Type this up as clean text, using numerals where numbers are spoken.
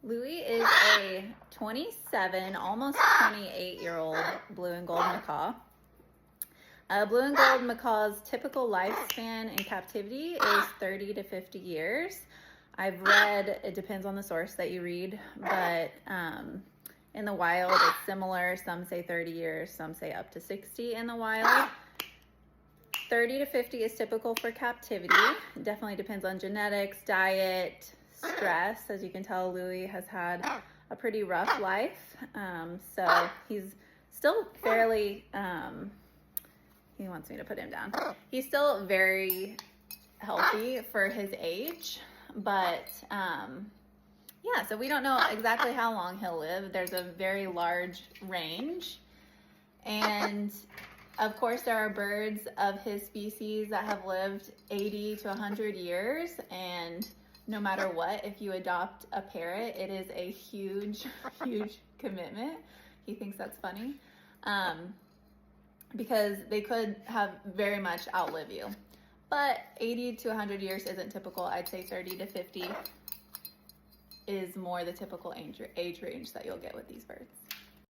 Louis is a 27, almost 28-year-old blue and gold macaw. Blue and gold macaw's typical lifespan in captivity is 30 to 50 years. I've read, it depends on the source that you read, but in the wild it's similar. Some say 30 years, some say up to 60 in the wild. 30 to 50 is typical for captivity. It definitely depends on genetics, diet, stress. As you can tell, Louis has had a pretty rough life. So he's still fairly, he wants me to put him down. He's still very healthy for his age, but yeah, so we don't know exactly how long he'll live. There's a very large range. And of course, there are birds of his species that have lived 80 to 100 years, and no matter what, if you adopt a parrot, it is a huge, huge commitment. He thinks that's funny, because they could have very much outlive you. But 80 to 100 years isn't typical. I'd say 30 to 50 is more the typical age range that you'll get with these birds.